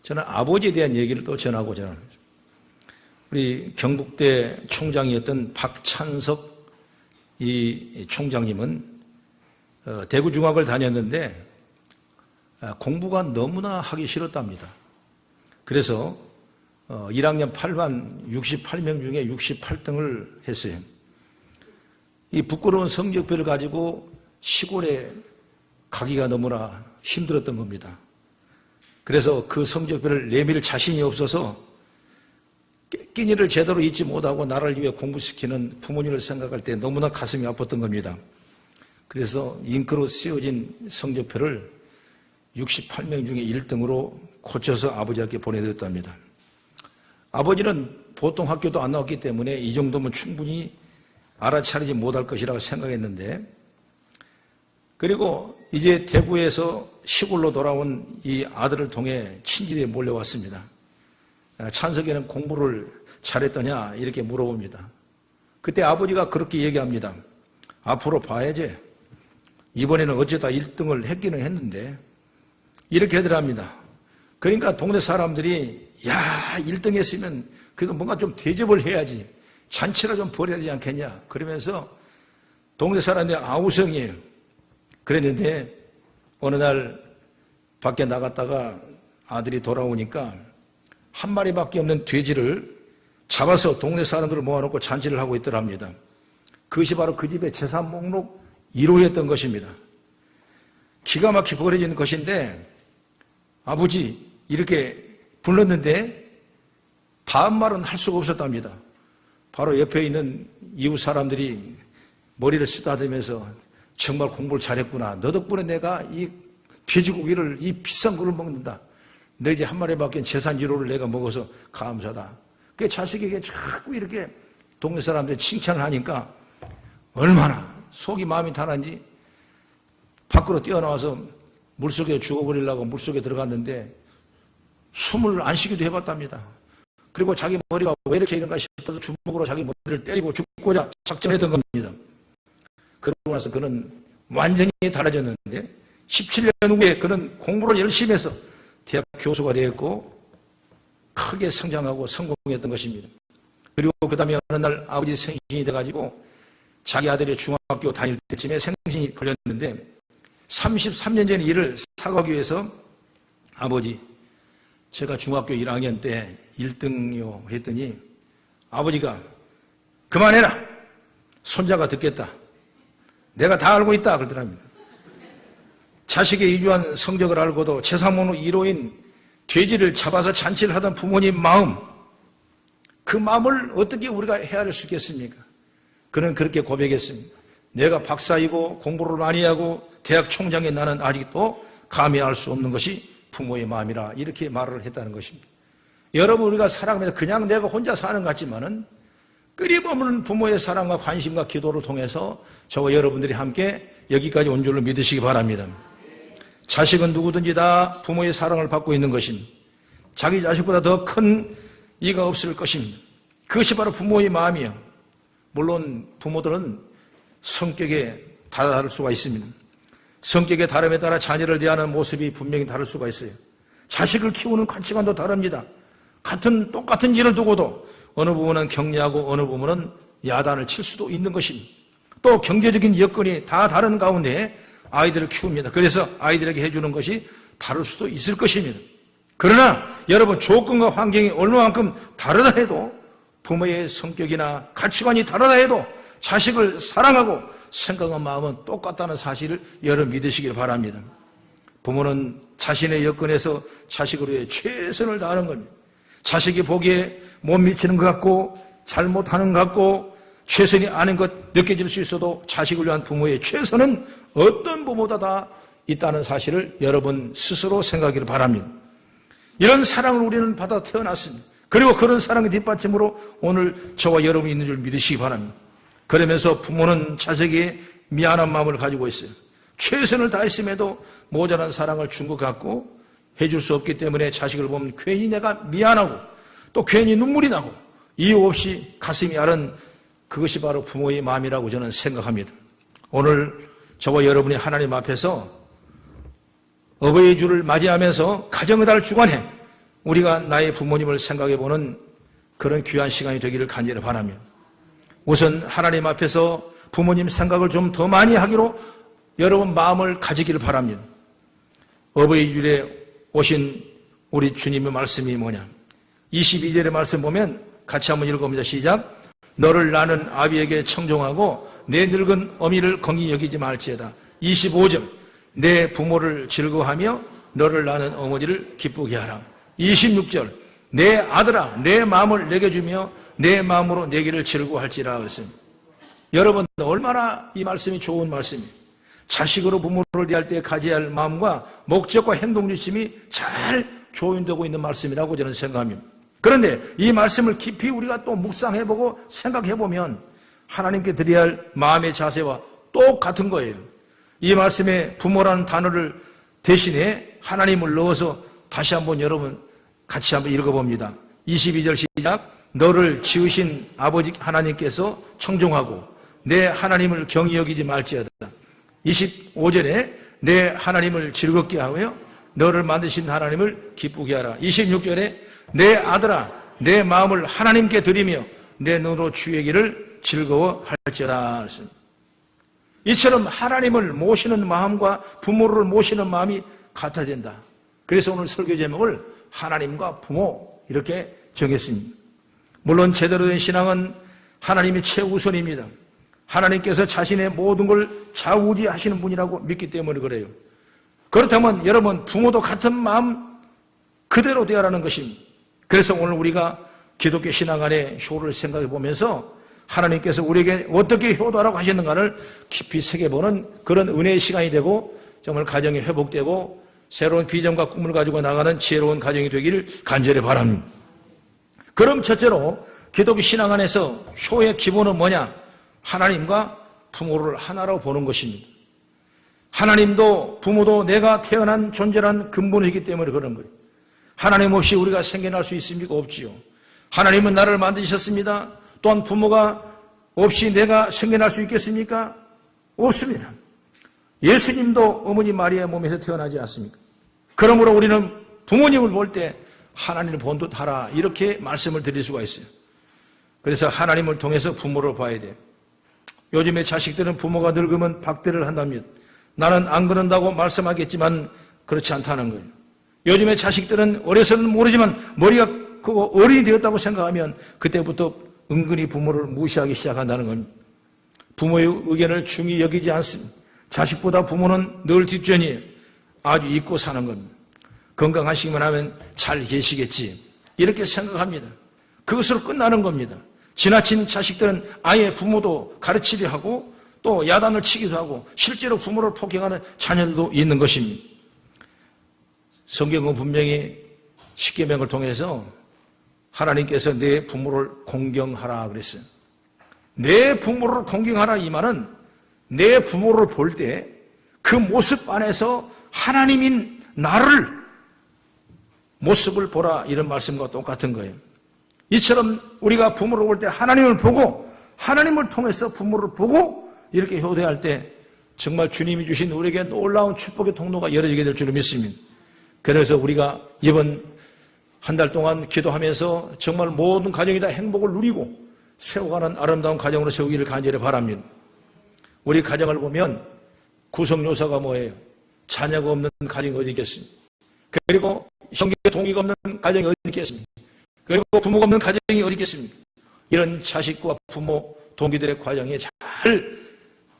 저는 아버지에 대한 얘기를 또 전하고자 합니다. 우리 경북대 총장이었던 박찬석 이 총장님은 대구중학을 다녔는데 공부가 너무나 하기 싫었답니다. 그래서 1학년 8반 68명 중에 68등을 했어요. 이 부끄러운 성적표를 가지고 시골에 가기가 너무나 힘들었던 겁니다. 그래서 그 성적표를 내밀 자신이 없어서 끼니를 제대로 잊지 못하고 나를 위해 공부시키는 부모님을 생각할 때 너무나 가슴이 아팠던 겁니다. 그래서 잉크로 쓰여진 성적표를 68명 중에 1등으로 고쳐서 아버지에게 보내드렸답니다. 아버지는 보통 학교도 안 나왔기 때문에 이 정도면 충분히 알아차리지 못할 것이라고 생각했는데, 그리고 이제 대구에서 시골로 돌아온 이 아들을 통해 친지들이 몰려왔습니다. 찬석이는 공부를 잘했더냐 이렇게 물어봅니다. 그때 아버지가 그렇게 얘기합니다. 앞으로 봐야지. 이번에는 어쩌다 1등을 했기는 했는데 이렇게 하더랍니다. 그러니까 동네 사람들이 야 1등 했으면 그래도 뭔가 좀 대접을 해야지, 잔치라 좀 벌여야 되지 않겠냐 그러면서 동네 사람들이 아우성이에요. 그랬는데 어느 날 밖에 나갔다가 아들이 돌아오니까 한 마리밖에 없는 돼지를 잡아서 동네 사람들을 모아놓고 잔치를 하고 있더랍니다. 그것이 바로 그 집의 재산 목록 1호였던 것입니다. 기가 막히게 벌어지는 것인데 아버지 이렇게 불렀는데 다음 말은 할 수가 없었답니다. 바로 옆에 있는 이웃 사람들이 머리를 쓰다듬으면서 정말 공부를 잘했구나. 너 덕분에 내가 이 돼지고기를 이 비싼 거를 먹는다. 너 이제 한 마리밖에 재산 1호를 내가 먹어서 감사하다. 그 자식에게 자꾸 이렇게 동네 사람들이 칭찬을 하니까 얼마나 속이 마음이 타는지 밖으로 뛰어나와서 물속에 죽어버리려고 물속에 들어갔는데 숨을 안 쉬기도 해봤답니다. 그리고 자기 머리가 왜 이렇게 이런가 싶어서 주먹으로 자기 머리를 때리고 죽고자 작정했던 겁니다. 그러고 나서 그는 완전히 달라졌는데 17년 후에 그는 공부를 열심히 해서 대학 교수가 되었고 크게 성장하고 성공했던 것입니다. 그리고 그 다음에 어느 날 아버지 생신이 돼가지고 자기 아들이 중학교 다닐 때쯤에 생신이 걸렸는데 33년 전에 이를 사과하기 위해서 아버지 제가 중학교 1학년 때 1등이요 했더니 아버지가 그만해라 손자가 듣겠다 내가 다 알고 있다 그러더랍니다. 자식의 이주한 성적을 알고도 재산목록 1호인 돼지를 잡아서 잔치를 하던 부모님 마음, 그 마음을 어떻게 우리가 헤아릴 수 있겠습니까? 그는 그렇게 고백했습니다. 내가 박사이고 공부를 많이 하고 대학 총장인 나는 아직도 감히 알 수 없는 것이 부모의 마음이라 이렇게 말을 했다는 것입니다. 여러분 우리가 살아가면서 그냥 내가 혼자 사는 것 같지만은 끊임없는 부모의 사랑과 관심과 기도를 통해서 저와 여러분들이 함께 여기까지 온 줄로 믿으시기 바랍니다. 자식은 누구든지 다 부모의 사랑을 받고 있는 것입니다. 자기 자식보다 더 큰 이가 없을 것입니다. 그것이 바로 부모의 마음이에요. 물론 부모들은 성격에 다를 수가 있습니다. 성격의 다름에 따라 자녀를 대하는 모습이 분명히 다를 수가 있어요. 자식을 키우는 가치관도 다릅니다. 똑같은 일을 두고도 어느 부분은 격려하고 어느 부분은 야단을 칠 수도 있는 것입니다. 또 경제적인 여건이 다 다른 가운데 아이들을 키웁니다. 그래서 아이들에게 해주는 것이 다를 수도 있을 것입니다. 그러나 여러분 조건과 환경이 얼마만큼 다르다 해도 부모의 성격이나 가치관이 다르다 해도 자식을 사랑하고 생각한 마음은 똑같다는 사실을 여러분 믿으시길 바랍니다. 부모는 자신의 여건에서 자식을 위해 최선을 다하는 겁니다. 자식이 보기에 못 미치는 것 같고 잘못하는 것 같고 최선이 아닌 것 느껴질 수 있어도 자식을 위한 부모의 최선은 어떤 부모보다 다 있다는 사실을 여러분 스스로 생각하기를 바랍니다. 이런 사랑을 우리는 받아 태어났습니다. 그리고 그런 사랑의 뒷받침으로 오늘 저와 여러분이 있는 줄 믿으시기 바랍니다. 그러면서 부모는 자식에게 미안한 마음을 가지고 있어요. 최선을 다했음에도 모자란 사랑을 준 것 같고 해줄 수 없기 때문에 자식을 보면 괜히 내가 미안하고 또 괜히 눈물이 나고 이유 없이 가슴이 아른 그것이 바로 부모의 마음이라고 저는 생각합니다. 오늘 저와 여러분이 하나님 앞에서 어버이의 주를 맞이하면서 가정의 달 주간에 우리가 나의 부모님을 생각해 보는 그런 귀한 시간이 되기를 간절히 바라며, 우선 하나님 앞에서 부모님 생각을 좀 더 많이 하기로 여러분 마음을 가지기를 바랍니다. 어버이주일에 오신 우리 주님의 말씀이 뭐냐? 22절의 말씀 보면 같이 한번 읽어봅니다. 시작. 너를 낳은 아비에게 청종하고 내 늙은 어미를 긍휼히 여기지 말지어다. 25절. 내 부모를 즐거워하며 너를 낳은 어머니를 기쁘게 하라. 26절. 내 아들아 내 마음을 내게 주며 내 마음으로 내 길을 즐거워할지라 그랬습니다. 여러분 얼마나 이 말씀이 좋은 말씀이에요. 자식으로 부모를 대할 때 가져야 할 마음과 목적과 행동 지침이 잘 교인되고 있는 말씀이라고 저는 생각합니다. 그런데 이 말씀을 깊이 우리가 또 묵상해보고 생각해보면 하나님께 드려야 할 마음의 자세와 똑같은 거예요. 이 말씀에 부모라는 단어를 대신에 하나님을 넣어서 다시 한번 여러분 같이 한번 읽어봅니다. 22절 시작. 너를 지으신 아버지 하나님께서 청종하고 내 하나님을 경히 여기지 말지어다. 25절에 내 하나님을 즐겁게 하며 너를 만드신 하나님을 기쁘게 하라. 26절에 내 아들아 내 마음을 하나님께 드리며 내 눈으로 주의 길을 즐거워할지어다. 이처럼 하나님을 모시는 마음과 부모를 모시는 마음이 같아야 된다. 그래서 오늘 설교 제목을 하나님과 부모 이렇게 정했습니다. 물론 제대로 된 신앙은 하나님이 최우선입니다. 하나님께서 자신의 모든 걸 좌우지하시는 분이라고 믿기 때문에 그래요. 그렇다면 여러분 부모도 같은 마음 그대로 되어라는 것입니다. 그래서 오늘 우리가 기독교 신앙 안에 효를 생각해 보면서 하나님께서 우리에게 어떻게 효도하라고 하셨는가를 깊이 새겨보는 그런 은혜의 시간이 되고 정말 가정이 회복되고 새로운 비전과 꿈을 가지고 나가는 지혜로운 가정이 되기를 간절히 바랍니다. 그럼 첫째로 기독교 신앙 안에서 효의 기본은 뭐냐? 하나님과 부모를 하나로 보는 것입니다. 하나님도 부모도 내가 태어난 존재란 근본이기 때문에 그런 거예요. 하나님 없이 우리가 생겨날 수 있습니까? 없지요. 하나님은 나를 만드셨습니다. 또한 부모가 없이 내가 생겨날 수 있겠습니까? 없습니다. 예수님도 어머니 마리아의 몸에서 태어나지 않습니까? 그러므로 우리는 부모님을 볼 때 하나님을 본 듯 하라 이렇게 말씀을 드릴 수가 있어요. 그래서 하나님을 통해서 부모를 봐야 돼요. 요즘에 자식들은 부모가 늙으면 박대를 한답니다. 나는 안 그런다고 말씀하겠지만 그렇지 않다는 거예요. 요즘에 자식들은 어려서는 모르지만 머리가 크고 어른이 되었다고 생각하면 그때부터 은근히 부모를 무시하기 시작한다는 겁니다. 부모의 의견을 중히 여기지 않습니다. 자식보다 부모는 늘 뒷전이에요. 아주 잊고 사는 겁니다. 건강하시기만 하면 잘 계시겠지 이렇게 생각합니다. 그것으로 끝나는 겁니다. 지나친 자식들은 아예 부모도 가르치려 하고 또 야단을 치기도 하고 실제로 부모를 폭행하는 자녀들도 있는 것입니다. 성경은 분명히 십계명을 통해서 하나님께서 내 부모를 공경하라 그랬어요. 내 부모를 공경하라 이 말은 내 부모를 볼 때 그 모습 안에서 하나님인 나를 모습을 보라 이런 말씀과 똑같은 거예요. 이처럼 우리가 부모를 볼 때 하나님을 보고 하나님을 통해서 부모를 보고 이렇게 효도할 때 정말 주님이 주신 우리에게 놀라운 축복의 통로가 열어지게 될 줄을 믿습니다. 그래서 우리가 이번 한 달 동안 기도하면서 정말 모든 가정이 다 행복을 누리고 세워가는 아름다운 가정으로 세우기를 간절히 바랍니다. 우리 가정을 보면 구성요소가 뭐예요? 자녀가 없는 가정이 어디 있겠습니까? 그리고 형제 동기가 없는 가정이 어디 있겠습니까? 그리고 부모가 없는 가정이 어디 있겠습니까? 이런 자식과 부모, 동기들의 과정이 잘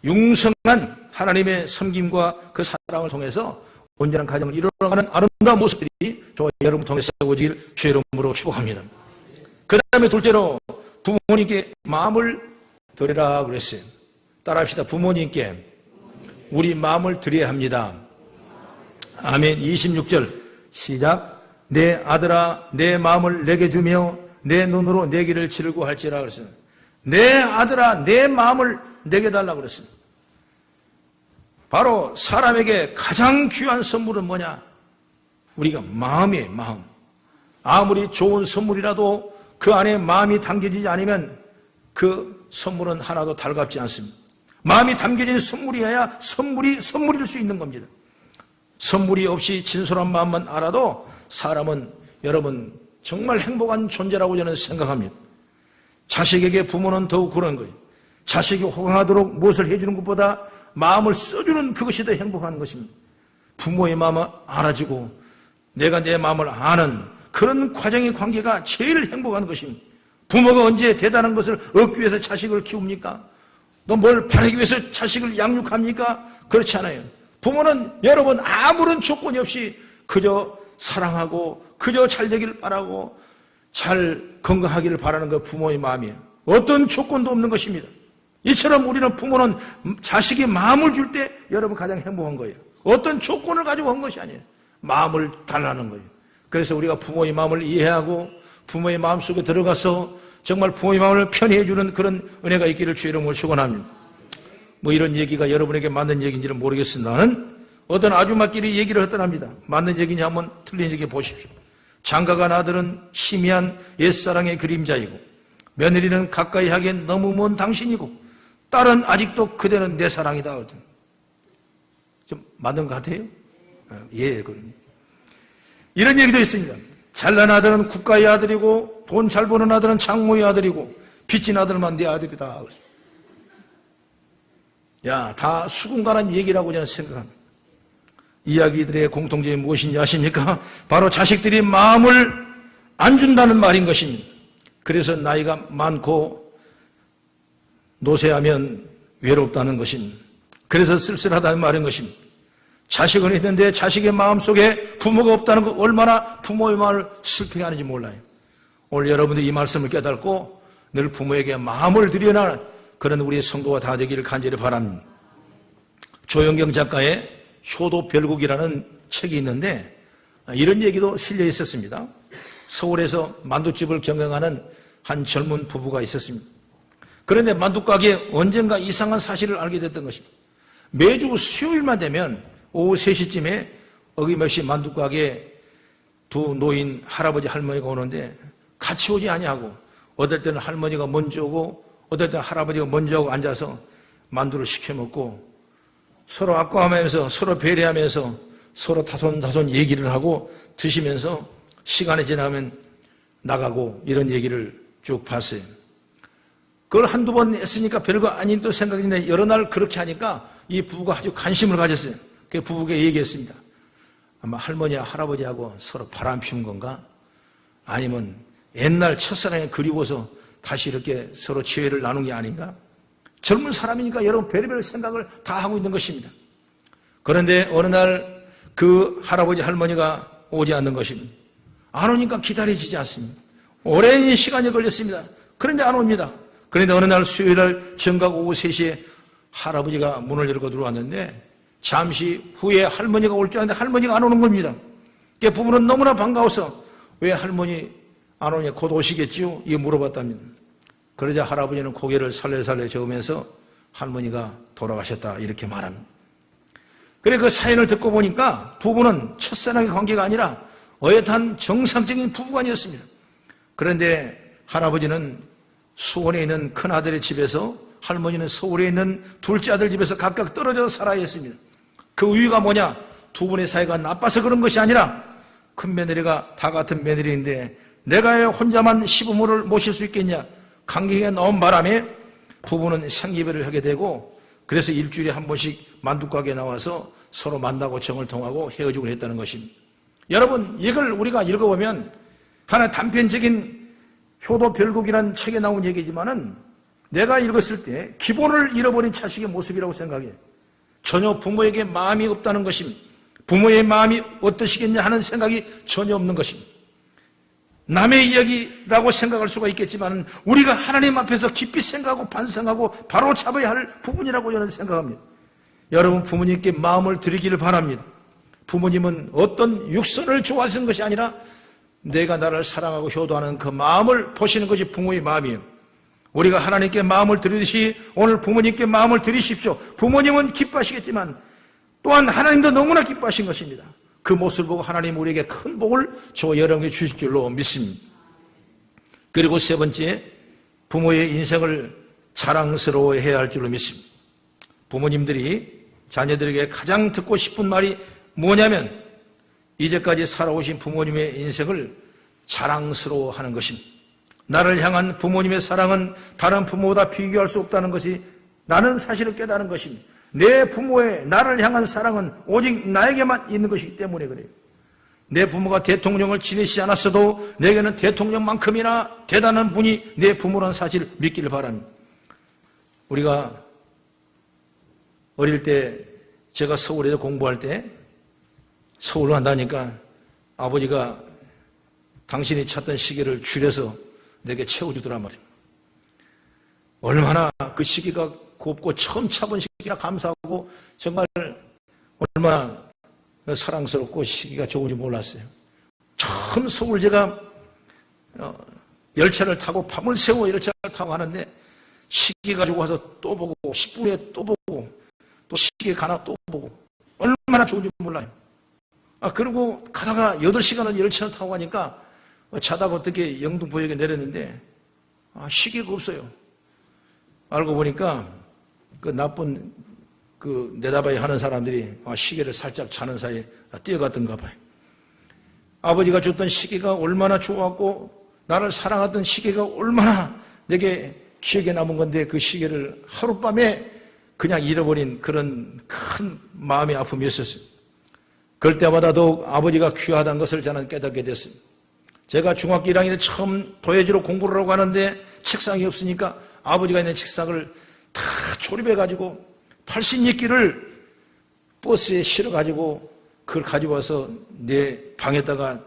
융성한 하나님의 섬김과 그 사랑을 통해서 온전한 가정을 이루어가는 아름다운 모습들이 저와 여러분을 통해서 세워지길 주의 이름으로 축복합니다. 그 다음에 둘째로 부모님께 마음을 드리라 그랬어요. 따라합시다. 부모님께 우리 마음을 드려야 합니다. 아멘. 26절 시작. 내 아들아 내 마음을 내게 주며 내 눈으로 내 길을 즐거워할지라 그랬어요. 내 아들아 내 마음을 내게 달라고 그랬어요. 바로 사람에게 가장 귀한 선물은 뭐냐? 우리가 마음이에요. 마음. 아무리 좋은 선물이라도 그 안에 마음이 담겨지지 않으면 그 선물은 하나도 달갑지 않습니다. 마음이 담겨진 선물이어야 선물일 수 있는 겁니다. 선물이 없이 진솔한 마음만 알아도 사람은 여러분 정말 행복한 존재라고 저는 생각합니다. 자식에게 부모는 더욱 그런 거예요. 자식이 호강하도록 무엇을 해주는 것보다 마음을 써주는 그것이 더 행복한 것입니다. 부모의 마음을 알아주고 내가 내 마음을 아는 그런 과정의 관계가 제일 행복한 것입니다. 부모가 언제 대단한 것을 얻기 위해서 자식을 키웁니까? 또 뭘 바라기 위해서 자식을 양육합니까? 그렇지 않아요. 부모는 여러분 아무런 조건이 없이 그저 사랑하고 그저 잘 되기를 바라고 잘 건강하기를 바라는 그 부모의 마음이에요. 어떤 조건도 없는 것입니다. 이처럼 우리는 부모는 자식이 마음을 줄 때 여러분 가장 행복한 거예요. 어떤 조건을 가지고 한 것이 아니에요. 마음을 달라는 거예요. 그래서 우리가 부모의 마음을 이해하고 부모의 마음 속에 들어가서 정말 부모의 마음을 편히 해주는 그런 은혜가 있기를 주의 이름으로 축원합니다. 뭐 이런 얘기가 여러분에게 맞는 얘기인지는 모르겠으나 나는 어떤 아주마끼리 얘기를 했더랍니다. 맞는 얘기냐 한번 틀린 얘기 보십시오. 장가간 아들은 희미한 옛사랑의 그림자이고 며느리는 가까이 하기엔 너무 먼 당신이고 딸은 아직도 그대는 내 사랑이다. 좀 맞는 것 같아요? 예, 그럼. 이런 얘기도 있습니다. 잘난 아들은 국가의 아들이고 돈 잘 버는 아들은 장모의 아들이고 빚진 아들만 내 아들이다. 야, 다 수군간한 얘기라고 저는 생각합니다. 이야기들의 공통점이 무엇인지 아십니까? 바로 자식들이 마음을 안 준다는 말인 것입니다. 그래서 나이가 많고 노쇠하면 외롭다는 것입니다. 그래서 쓸쓸하다는 말인 것입니다. 자식은 있는데 자식의 마음속에 부모가 없다는 것 얼마나 부모의 마음을 슬프게 하는지 몰라요. 오늘 여러분들이 이 말씀을 깨닫고 늘 부모에게 마음을 들여나가는 그런 우리의 성도가 다 되기를 간절히 바랍니다. 조영경 작가의 효도별국이라는 책이 있는데 이런 얘기도 실려 있었습니다. 서울에서 만두집을 경영하는 한 젊은 부부가 있었습니다. 그런데 만두가게에 언젠가 이상한 사실을 알게 됐던 것입니다. 매주 수요일만 되면 오후 3시쯤에 어김없이 만두가게에 두 노인 할아버지 할머니가 오는데 같이 오지 아니하고 어떨 때는 할머니가 먼저 오고 어떨 때는 할아버지가 먼저 오고 앉아서 만두를 시켜 먹고 서로 아까워하면서 서로 배려하면서 서로 타손타손 얘기를 하고 드시면서 시간이 지나면 나가고 이런 얘기를 쭉 봤어요. 그걸 한두 번 했으니까 별거 아닌 또 생각인데 여러 날 그렇게 하니까 이 부부가 아주 관심을 가졌어요. 그 부부에게 얘기했습니다. 아마 할머니와 할아버지하고 서로 바람 피운 건가? 아니면 옛날 첫사랑이 그리워서 다시 이렇게 서로 지혜를 나눈 게 아닌가? 젊은 사람이니까 여러분 별의별 생각을 다 하고 있는 것입니다. 그런데 어느 날 그 할아버지 할머니가 오지 않는 것입니다. 안 오니까 기다려지지 않습니다. 오랜 시간이 걸렸습니다. 그런데 안 옵니다. 그런데 어느 날 수요일 날 정각 오후 3시에 할아버지가 문을 열고 들어왔는데 잠시 후에 할머니가 올 줄 알았는데 할머니가 안 오는 겁니다. 부부는 너무나 반가워서 왜 할머니 안 오냐 곧 오시겠지요? 이거 물어봤답니다. 그러자 할아버지는 고개를 살래살래 저으면서 할머니가 돌아가셨다 이렇게 말합니다. 그래 그 사연을 듣고 보니까 부부는 첫사랑의 관계가 아니라 어엿한 정상적인 부부관이었습니다. 그런데 할아버지는 수원에 있는 큰아들의 집에서 할머니는 서울에 있는 둘째 아들 집에서 각각 떨어져 살아야 했습니다. 그 이유가 뭐냐? 두 분의 사이가 나빠서 그런 것이 아니라 큰 며느리가 다 같은 며느리인데 내가 왜 혼자만 시부모를 모실 수 있겠냐? 강경에 나온 바람에 부부는 생이별을 하게 되고 그래서 일주일에 한 번씩 만두가게에 나와서 서로 만나고 정을 통하고 헤어지고 했다는 것입니다. 여러분 이걸 우리가 읽어보면 하나의 단편적인 효도별국이라는 책에 나온 얘기지만은 내가 읽었을 때 기본을 잃어버린 자식의 모습이라고 생각해요. 전혀 부모에게 마음이 없다는 것입니다. 부모의 마음이 어떠시겠냐 하는 생각이 전혀 없는 것입니다. 남의 이야기라고 생각할 수가 있겠지만 우리가 하나님 앞에서 깊이 생각하고 반성하고 바로 잡아야 할 부분이라고 저는 생각합니다. 여러분 부모님께 마음을 드리기를 바랍니다. 부모님은 어떤 육선을 좋아하시는 것이 아니라 내가 나를 사랑하고 효도하는 그 마음을 보시는 것이 부모의 마음이에요. 우리가 하나님께 마음을 드리듯이 오늘 부모님께 마음을 드리십시오. 부모님은 기뻐하시겠지만 또한 하나님도 너무나 기뻐하신 것입니다. 그 모습을 보고 하나님 우리에게 큰 복을 여러분에게 주실 줄로 믿습니다. 그리고 세 번째, 부모의 인생을 자랑스러워해야 할 줄로 믿습니다. 부모님들이 자녀들에게 가장 듣고 싶은 말이 뭐냐면 이제까지 살아오신 부모님의 인생을 자랑스러워하는 것입니다. 나를 향한 부모님의 사랑은 다른 부모보다 비교할 수 없다는 것이 라는 사실을 깨달은 것입니다. 내 부모의 나를 향한 사랑은 오직 나에게만 있는 것이기 때문에 그래요. 내 부모가 대통령을 지내시지 않았어도 내게는 대통령만큼이나 대단한 분이 내 부모라는 사실을 믿기를 바랍니다. 우리가 어릴 때 제가 서울에서 공부할 때 서울로 간다니까 아버지가 당신이 찾던 시계를 줄여서 내게 채워주더란 말입니다. 얼마나 그 시기가 곱고 처음 차본 시기라 감사하고 정말 얼마나 사랑스럽고 시기가 좋은지 몰랐어요. 처음 서울 제가 열차를 타고 밤을 새워 열차를 타고 가는데 시계 가지고 와서 또 보고 10분에 또 보고 또 시계 가나 또 보고 얼마나 좋은지 몰라요. 그리고 가다가 8시간을 열차를 타고 가니까 자다가 어떻게 영등포역에 내렸는데 시계가 없어요. 알고 보니까 그 나쁜 그 내다봐야 하는 사람들이 시계를 살짝 자는 사이에 뛰어갔던가 봐요. 아버지가 줬던 시계가 얼마나 좋았고 나를 사랑하던 시계가 얼마나 내게 기억에 남은 건데 그 시계를 하룻밤에 그냥 잃어버린 그런 큰 마음의 아픔이었어요. 그럴 때마다 더욱 아버지가 귀하다는 것을 저는 깨닫게 됐습니다. 제가 중학교 1학년 때 처음 도예지로 공부를 하고 가는데 책상이 없으니까 아버지가 있는 책상을 다 조립해가지고 80리끼를 버스에 실어가지고 그걸 가지고 와서 내 방에다가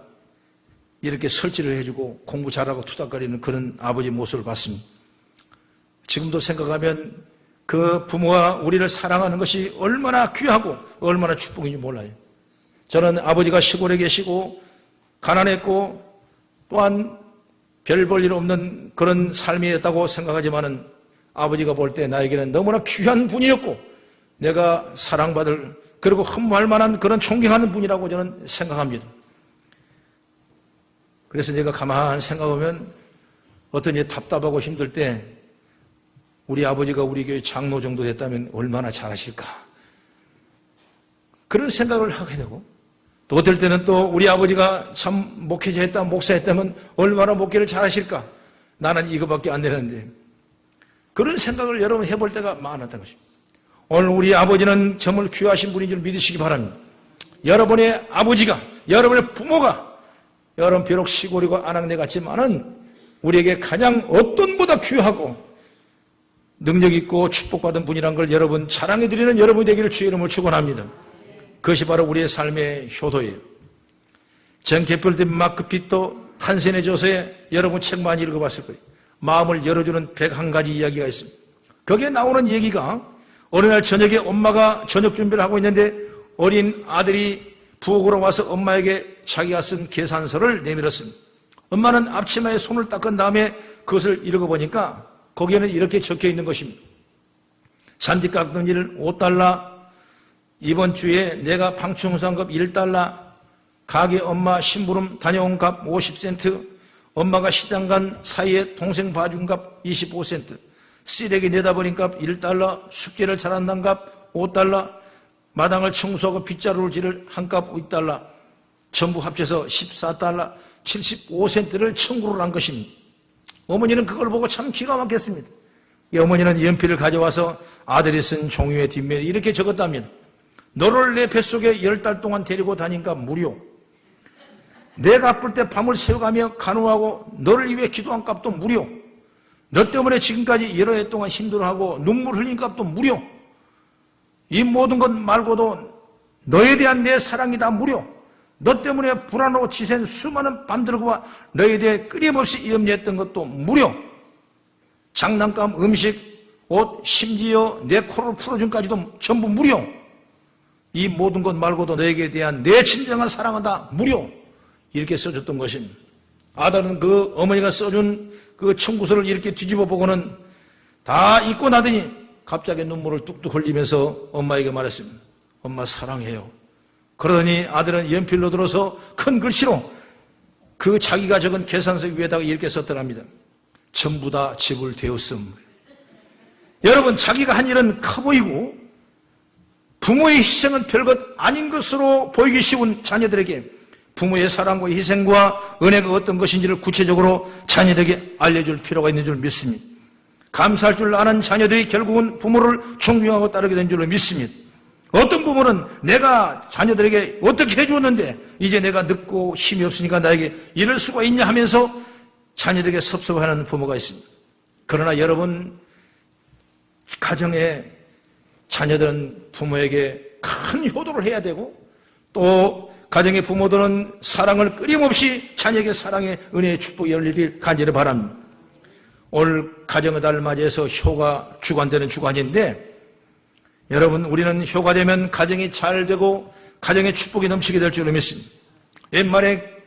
이렇게 설치를 해주고 공부 잘하고 투닥거리는 그런 아버지 모습을 봤습니다. 지금도 생각하면 그 부모가 우리를 사랑하는 것이 얼마나 귀하고 얼마나 축복인지 몰라요. 저는 아버지가 시골에 계시고 가난했고 또한 별 볼 일 없는 그런 삶이었다고 생각하지만은 아버지가 볼 때 나에게는 너무나 귀한 분이었고 내가 사랑받을 그리고 흠모할 만한 그런 존경하는 분이라고 저는 생각합니다. 그래서 내가 가만히 생각하면 어떤 일 답답하고 힘들 때 우리 아버지가 우리 교회 장로 정도 됐다면 얼마나 잘하실까 그런 생각을 하게 되고 또 어떨 때는 또 우리 아버지가 참 목회자 했다 목사했다면 얼마나 목회를 잘하실까 나는 이거밖에 안 되는데 그런 생각을 여러분 해볼 때가 많았던 것입니다. 오늘 우리 아버지는 정말 귀하신 분인 줄 믿으시기 바랍니다. 여러분의 아버지가 여러분의 부모가 여러분 비록 시골이고 아낙네 같지만은 우리에게 가장 어떤 보다 귀하고 능력 있고 축복받은 분이란 걸 여러분 자랑해드리는 여러분이 되기를 주의 이름으로 축원합니다. 그것이 바로 우리의 삶의 효도예요. 전 개필된 마크 피터 한센의 저서에 여러분 책 많이 읽어봤을 거예요. 마음을 열어주는 101가지 이야기가 있습니다. 거기에 나오는 얘기가 어느 날 저녁에 엄마가 저녁 준비를 하고 있는데 어린 아들이 부엌으로 와서 엄마에게 자기가 쓴 계산서를 내밀었습니다. 엄마는 앞치마에 손을 닦은 다음에 그것을 읽어보니까 거기에는 이렇게 적혀 있는 것입니다. 잔디 깎는 일 $5, 이번 주에 내가 방충상급 $1, 가게 엄마 심부름 다녀온 값 50센트, 엄마가 시장 간 사이에 동생 봐준 값 25센트, 쓰레기 내다버린 값 $1, 숙제를 잘한다는 값 $5, 마당을 청소하고 빗자루를 지를 한 값 $5, 전부 합쳐서 $14, 75센트를 청구를 한 것입니다. 어머니는 그걸 보고 참 기가 막혔습니다. 이 어머니는 연필을 가져와서 아들이 쓴 종이의 뒷면에 이렇게 적었답니다. 너를 내 뱃속에 10달 동안 데리고 다니니까 무료. 내가 아플 때 밤을 새워가며 간호하고 너를 위해 기도한 값도 무료. 너 때문에 지금까지 여러 해 동안 힘들어하고 눈물 흘린 값도 무료. 이 모든 것 말고도 너에 대한 내 사랑이 다 무료. 너 때문에 불안하고 지샌 수많은 밤들과 너에 대해 끊임없이 염려했던 것도 무료. 장난감, 음식, 옷, 심지어 내 코를 풀어준까지도 전부 무료. 이 모든 것 말고도 너에게 대한 내 진정한 사랑은 다 무료. 이렇게 써줬던 것입니다. 아들은 그 어머니가 써준 그 청구서를 이렇게 뒤집어 보고는 다 읽고 나더니 갑자기 눈물을 뚝뚝 흘리면서 엄마에게 말했습니다. 엄마 사랑해요. 그러더니 아들은 연필로 들어서 큰 글씨로 그 자기가 적은 계산서 위에다가 이렇게 썼더랍니다. 전부 다 지불되었음. 여러분, 자기가 한 일은 커 보이고 부모의 희생은 별것 아닌 것으로 보이기 쉬운 자녀들에게 부모의 사랑과 희생과 은혜가 어떤 것인지를 구체적으로 자녀에게 알려줄 필요가 있는 줄 믿습니다. 감사할 줄 아는 자녀들이 결국은 부모를 존경하고 따르게 된 줄로 믿습니다. 어떤 부모는 내가 자녀들에게 어떻게 해주었는데 이제 내가 늙고 힘이 없으니까 나에게 이럴 수가 있냐 하면서 자녀들에게 섭섭해하는 부모가 있습니다. 그러나 여러분, 가정의 자녀들은 부모에게 큰 효도를 해야 되고 또 가정의 부모들은 사랑을 끊임없이 자녀에게 사랑의 은혜의 축복이 열리길 간절히 바랍니다. 오늘 가정의 달을 맞이해서 효가 주관되는 주간인데 여러분, 우리는 효가 되면 가정이 잘 되고 가정의 축복이 넘치게 될 줄로 믿습니다. 옛말에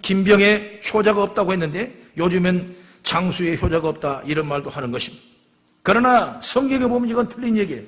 김병에 효자가 없다고 했는데 요즘엔 장수의 효자가 없다 이런 말도 하는 것입니다. 그러나 성경에 보면 이건 틀린 얘기예요.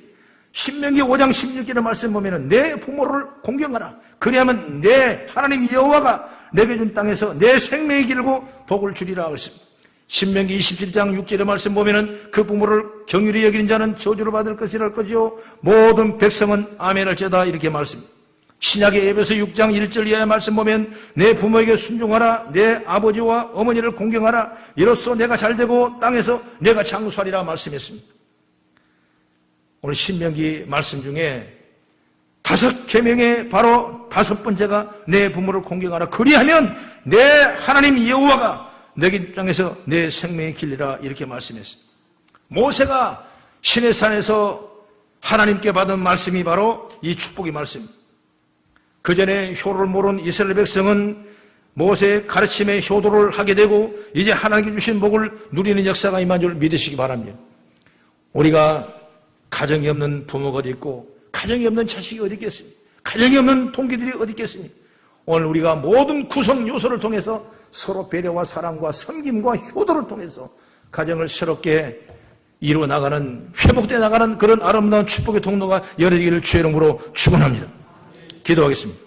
신명기 5장 16절의 말씀 보면은 내 부모를 공경하라. 그리하면 내 하나님 여호와가 내게 준 땅에서 내 생명이 길고 복을 주리라 그랬습니다. 신명기 27장 6절의 말씀 보면은 그 부모를 경휼히 여기는 자는 저주를 받을 것이라 할 것이요 모든 백성은 아멘할지어다 이렇게 말씀입니다. 신약의 에베소 6장 1절 이하의 말씀 보면 내 부모에게 순종하라. 내 아버지와 어머니를 공경하라. 이로써 내가 잘되고 땅에서 내가 장수하리라 말씀했습니다. 오늘 신명기 말씀 중에 5계명의 바로 5번째가 내 부모를 공경하라. 그리하면 내 하나님 여호와가 내게 입장에서 내 생명이 길리라 이렇게 말씀했습니다. 모세가 시내산에서 하나님께 받은 말씀이 바로 이 축복의 말씀입니다. 그 전에 효를 모르는 이스라엘 백성은 모세의 가르침에 효도를 하게 되고 이제 하나님께 주신 복을 누리는 역사가 임한 줄 믿으시기 바랍니다. 우리가 가정이 없는 부모가 어디 있고 가정이 없는 자식이 어디 있겠습니까? 가정이 없는 동기들이 어디 있겠습니까? 오늘 우리가 모든 구성 요소를 통해서 서로 배려와 사랑과 섬김과 효도를 통해서 가정을 새롭게 이루어 나가는, 회복되어 나가는 그런 아름다운 축복의 통로가 열리기를 주의 이름으로 축원합니다. 기도하겠습니다.